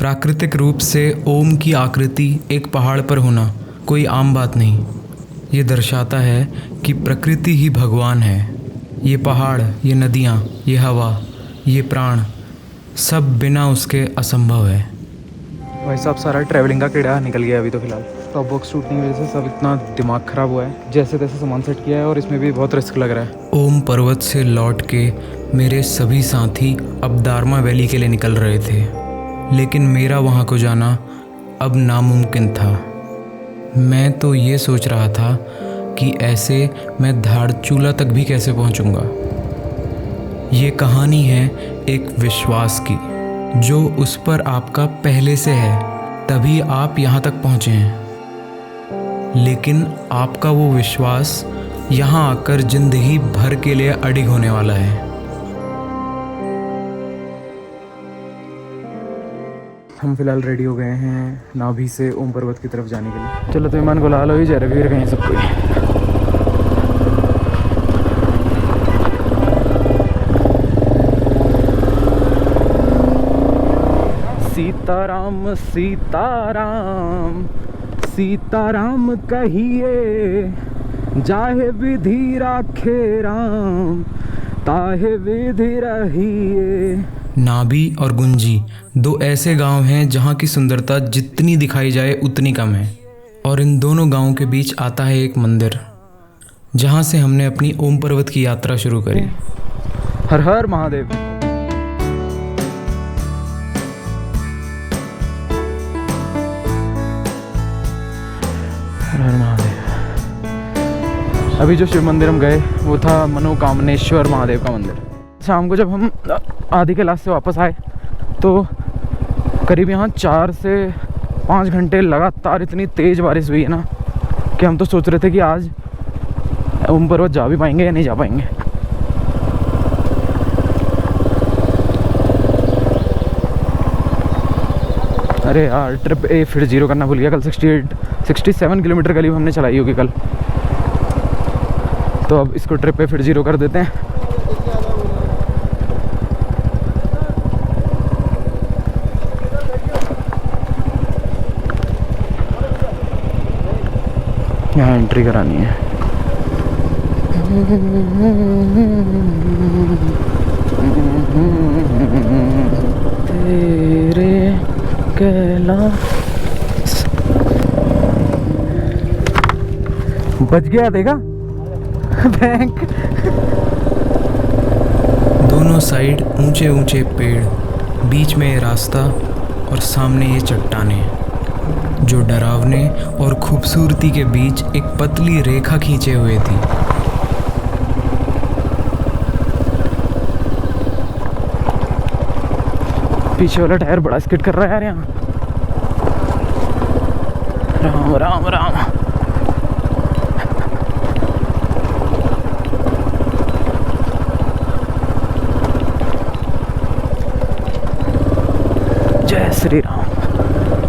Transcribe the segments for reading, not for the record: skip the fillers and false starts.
प्राकृतिक रूप से ओम की आकृति एक पहाड़ पर होना कोई आम बात नहीं। ये दर्शाता है कि प्रकृति ही भगवान है। ये पहाड़, ये नदियाँ, ये हवा, ये प्राण सब बिना उसके असंभव है। भाई साहब सारा ट्रैवलिंग का कीड़ा निकल गया अभी तो फिलहाल। टॉप बॉक्स टूटने की वजह से सब इतना दिमाग ख़राब हुआ है। जैसे तैसे सामान सेट किया है और इसमें भी बहुत रिस्क लग रहा है। ओम पर्वत से लौट के मेरे सभी साथी अब दारमा वैली के लिए निकल रहे थे, लेकिन मेरा वहाँ को जाना अब नामुमकिन था। मैं तो ये सोच रहा था कि ऐसे मैं धारचूला तक भी कैसे पहुँचूँगा। ये कहानी है एक विश्वास की, जो उस पर आपका पहले से है, तभी आप यहाँ तक पहुँचे हैं। लेकिन आपका वो विश्वास यहाँ आकर जिंदगी भर के लिए अडिग होने वाला है। हम फिलहाल रेडी हो गए हैं नाभि से ओम पर्वत की तरफ जाने के लिए। चलो तो ईमान को ला लो ही जा रहे कहीं सब कोई। सीताराम सीताराम सीताराम कहिए, जाहे विधि राखे राम, ताहे विधि रहिए। नाभि और गुंजी दो ऐसे गांव हैं जहां की सुंदरता जितनी दिखाई जाए उतनी कम है। और इन दोनों गांवों के बीच आता है एक मंदिर, जहां से हमने अपनी ओम पर्वत की यात्रा शुरू करी। हर हर महादेव। हर हर महादेव। अभी जो शिव मंदिर हम गए वो था मनोकामनेश्वर महादेव का मंदिर। शाम को जब हम आदि कैलाश से वापस आए तो करीब यहाँ 4 से 5 घंटे लगातार इतनी तेज़ बारिश हुई है ना कि हम तो सोच रहे थे कि आज ओम पर्वत जा भी पाएंगे या नहीं जा पाएंगे। अरे यार ट्रिप ए फिर जीरो करना भूल गया। कल 67 किलोमीटर करीब हमने चलाई होगी कल, तो अब इसको ट्रिप पे फिर जीरो कर देते हैं। यहाँ एंट्री करानी है। तेरे कैलाश बच गया देगा बैंक। दोनों साइड ऊंचे ऊंचे पेड़, बीच में ये रास्ता और सामने ये चट्टानें, जो डरावने और खूबसूरती के बीच एक पतली रेखा खींचे हुए थी। पीछे वाला टायर बड़ा स्किड कर रहा है यार यहाँ। राम राम राम। जय श्री राम।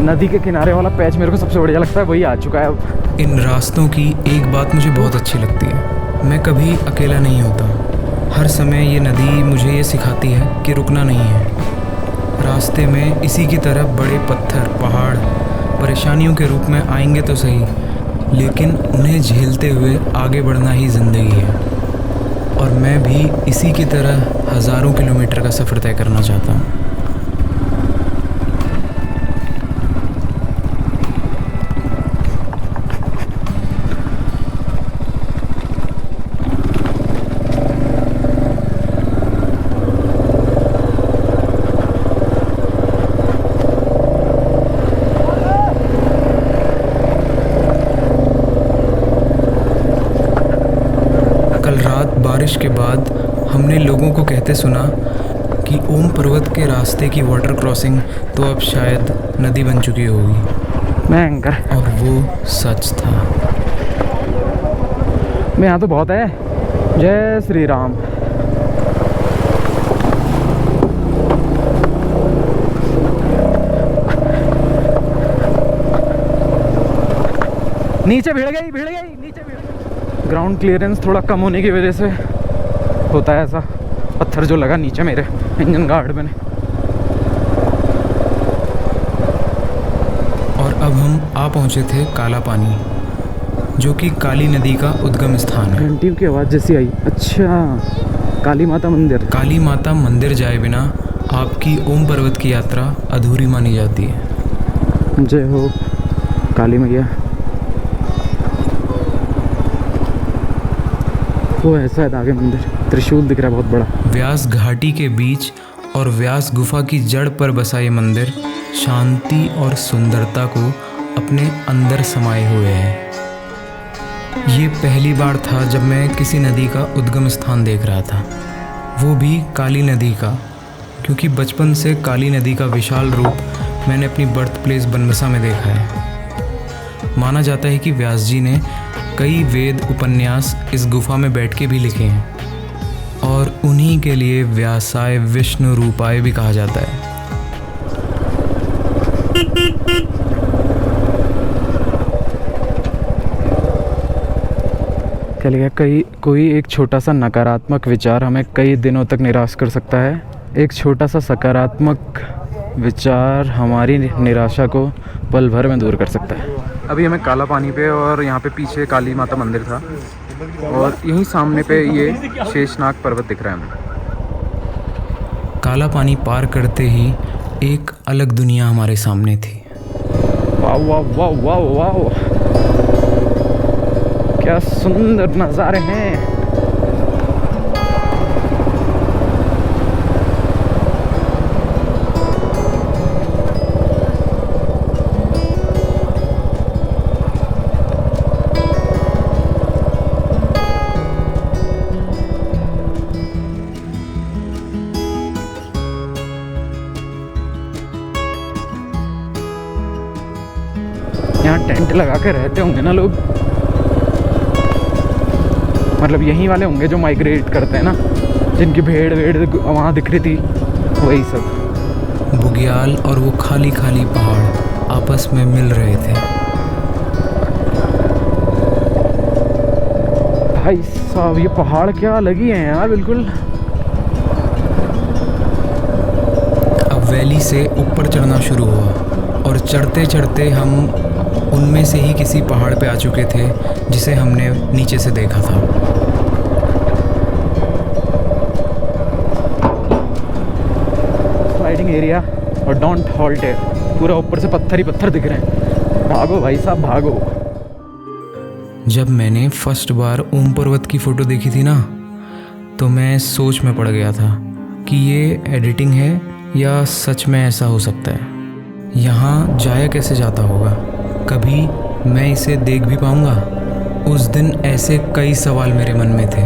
नदी के किनारे वाला पैच मेरे को सबसे बढ़िया लगता है, वही आ चुका है अब। इन रास्तों की एक बात मुझे बहुत अच्छी लगती है, मैं कभी अकेला नहीं होता। हर समय ये नदी मुझे ये सिखाती है कि रुकना नहीं है। रास्ते में इसी की तरह बड़े पत्थर, पहाड़ परेशानियों के रूप में आएंगे तो सही, लेकिन उन्हें झेलते हुए आगे बढ़ना ही ज़िंदगी है। और मैं भी इसी की तरह हज़ारों किलोमीटर का सफ़र तय करना चाहता हूँ। बारिश के बाद हमने लोगों को कहते सुना कि ओम पर्वत के रास्ते की वाटर क्रॉसिंग तो अब शायद नदी बन चुकी होगी। मैं एंकर। और वो सच था। मैं यहाँ तो बहुत है। जय श्री राम। नीचे भिड़ गई नीचे भिड़ गई। ग्राउंड क्लियरेंस थोड़ा कम होने की वजह से होता है ऐसा। पत्थर जो लगा नीचे मेरे इंजन गार्ड में। हम आ पहुँचे थे काला पानी, जो कि काली नदी का उद्गम स्थान है। घंटी की आवाज़ जैसी आई। अच्छा, काली माता मंदिर। काली माता मंदिर जाए बिना आपकी ओम पर्वत की यात्रा अधूरी मानी जाती है। जय हो काली मैया। वो ऐसा है आगे मंदिर, त्रिशूल दिख रहा है बहुत बड़ा। व्यास घाटी के बीच और व्यास गुफा की जड़ पर बसा ये मंदिर शांति और सुंदरता को अपने अंदर समाये हुए है। ये पहली बार था जब मैं किसी नदी का उद्गम स्थान देख रहा था, वो भी काली नदी का, क्योंकि बचपन से काली नदी का विशाल रूप मैंने अपनी बर्थ प्लेस बनबसा में देखा है। माना जाता है कि व्यास जी ने कई वेद उपन्यास इस गुफा में बैठ के भी लिखे हैं और उन्हीं के लिए व्यासाय विष्णु रूपाय भी कहा जाता है। चलिए, कोई एक छोटा सा नकारात्मक विचार हमें कई दिनों तक निराश कर सकता है। एक छोटा सा सकारात्मक विचार हमारी निराशा को पल भर में दूर कर सकता है। अभी हमें काला पानी पे और यहाँ पे पीछे काली माता मंदिर था और यहीं सामने पे ये शेषनाग पर्वत दिख रहा है हमें। काला पानी पार करते ही एक अलग दुनिया हमारे सामने थी। वाह वाह वाह वाह वाह, क्या सुंदर नज़ारे हैं। यहाँ टेंट लगा के रहते होंगे ना लोग, मतलब यहीं वाले होंगे जो माइग्रेट करते हैं ना, जिनकी भेड़ वेड़ वहाँ दिख रही थी, वही सब। बुग्याल और वो खाली खाली पहाड़ आपस में मिल रहे थे। भाई साहब, ये पहाड़ क्या अलग ही हैं यार, बिल्कुल। अब वैली से ऊपर चढ़ना शुरू हुआ और चढ़ते चढ़ते हम उनमें से ही किसी पहाड़ पे आ चुके थे जिसे हमने नीचे से देखा था। स्लाइडिंग एरिया और डोंट हॉल्ट है, पूरा ऊपर से पत्थर ही पत्थर दिख रहे हैं। भागो भाई साहब भागो। जब मैंने फर्स्ट बार ओम पर्वत की फ़ोटो देखी थी ना, तो मैं सोच में पड़ गया था कि ये एडिटिंग है या सच में ऐसा हो सकता है। यहाँ जाया कैसे जाता होगा, कभी मैं इसे देख भी पाऊँगा? उस दिन ऐसे कई सवाल मेरे मन में थे,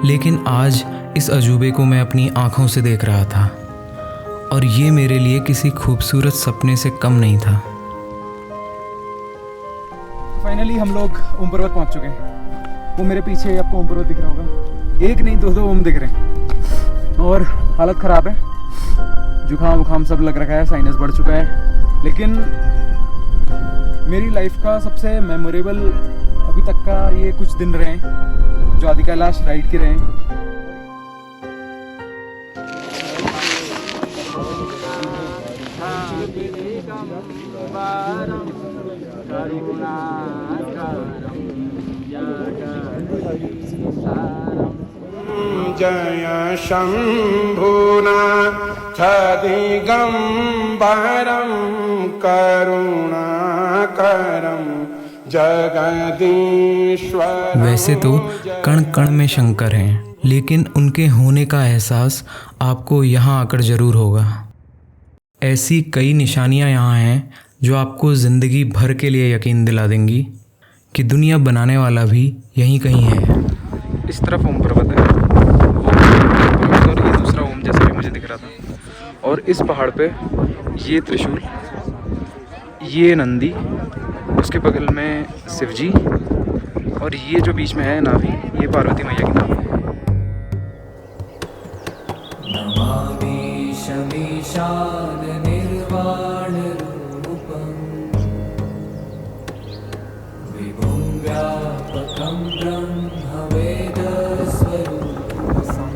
लेकिन आज इस अजूबे को मैं अपनी आँखों से देख रहा था और ये मेरे लिए किसी खूबसूरत सपने से कम नहीं था। फाइनली हम लोग ओम पर्वत पहुंच चुके हैं। वो मेरे पीछे आपको ओम पर्वत दिख रहा होगा, एक नहीं दो ओम दिख रहे हैं और हालत ख़राब है, जुकाम वुखाम सब लग रखा है, साइनस बढ़ चुका है। लेकिन मेरी लाइफ का सबसे मेमोरेबल अभी तक का ये कुछ दिन रहे जो आदि कैलाश राइड के रहे। जय शंभुनाथ दिगंबरं करुणाकरं जगदीश्वर। वैसे तो कण कण में शंकर हैं, लेकिन उनके होने का एहसास आपको यहाँ आकर ज़रूर होगा। ऐसी कई निशानियाँ यहाँ हैं जो आपको ज़िंदगी भर के लिए यकीन दिला देंगी कि दुनिया बनाने वाला भी यहीं कहीं है। इस तरफ ओम पर्वत है और ये दूसरा ओम जैसा भी मुझे दिख रहा था, और इस पहाड़ पे ये त्रिशूल, ये नंदी, उसके बगल में शिवजी, और ये जो बीच में है नाभि, ये पार्वती मैया की नाभि है। नमामि शमीशान निर्वाण रूपं विभुं व्यापकं ब्रह्मवेद स्वरूपं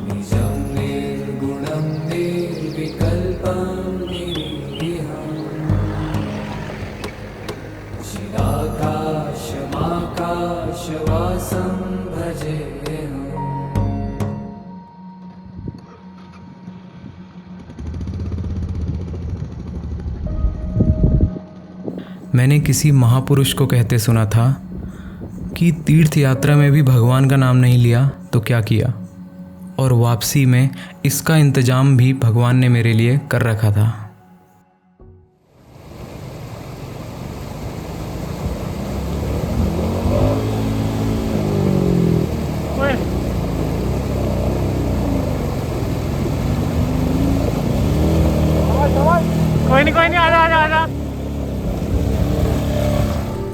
निजं निर्गुणं निर्विकल्पं निरीश्वरम् मैंने किसी महापुरुष को कहते सुना था कि तीर्थ यात्रा में भी भगवान का नाम नहीं लिया तो क्या किया, और वापसी में इसका इंतजाम भी भगवान ने मेरे लिए कर रखा था। कोई नहीं आजा।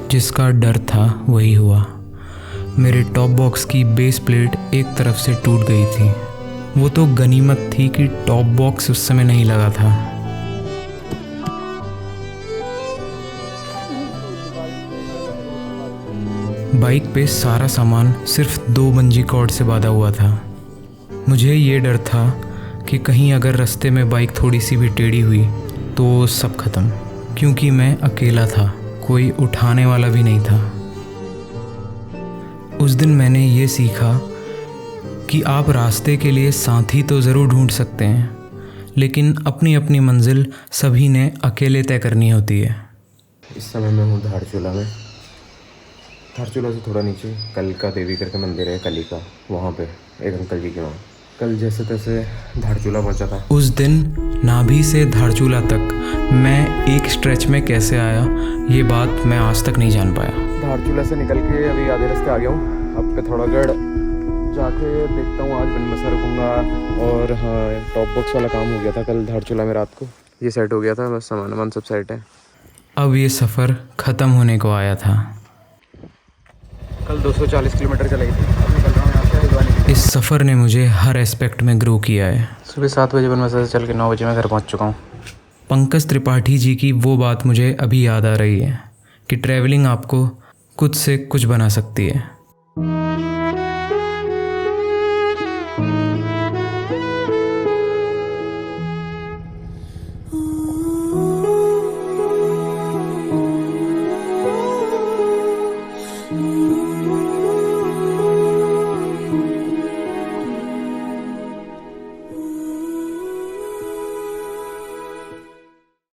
जिसका डर था वही हुआ। मेरे टॉप बॉक्स की बेस प्लेट एक तरफ से टूट गई थी। वो तो गनीमत थी कि टॉप बॉक्स उस समय नहीं लगा था। बाइक पे सारा सामान सिर्फ 2 बंजी कॉर्ड से बांधा हुआ था। मुझे ये डर था कि कहीं अगर रास्ते में बाइक थोड़ी सी भी टेढ़ी हुई तो सब खत्म, क्योंकि मैं अकेला था, कोई उठाने वाला भी नहीं था। उस दिन मैंने ये सीखा कि आप रास्ते के लिए साथी तो ज़रूर ढूंढ सकते हैं, लेकिन अपनी अपनी मंजिल सभी ने अकेले तय करनी होती है। इस समय मैं हूँ धारचूला में। धारचूला से थोड़ा नीचे कलिका देवी करके मंदिर है, कलिका, वहाँ पे एक अंकल जी के वहाँ। कल जैसे तैसे धारचूला पहुँचा था। उस दिन नाभि से धारचूला तक मैं एक स्ट्रेच में कैसे आया, ये बात मैं आज तक नहीं जान पाया। धारचूला से निकल के अभी आधे रास्ते आ गया हूँ। अब पिथौरागढ़ जाके देखता हूँ, आज बनमसा रुकूँगा। और हाँ, टॉप बॉक्स वाला काम हो गया था कल धारचूला में रात को, ये सेट हो गया था, बस सामान वामान सब सेट है। अब ये सफ़र ख़त्म होने को आया था। कल 240 किलोमीटर चलाई थी। अब निकल रहा हूँ यहाँ से हरिद्वार के लिए। इस सफ़र ने मुझे हर एस्पेक्ट में ग्रो किया है। सुबह 7 बजे बनमसा से चल के 9 बजे मैं घर पहुँच चुका हूँ। पंकज त्रिपाठी जी की वो बात मुझे अभी याद आ रही है कि ट्रैवलिंग आपको कुछ से कुछ बना सकती है।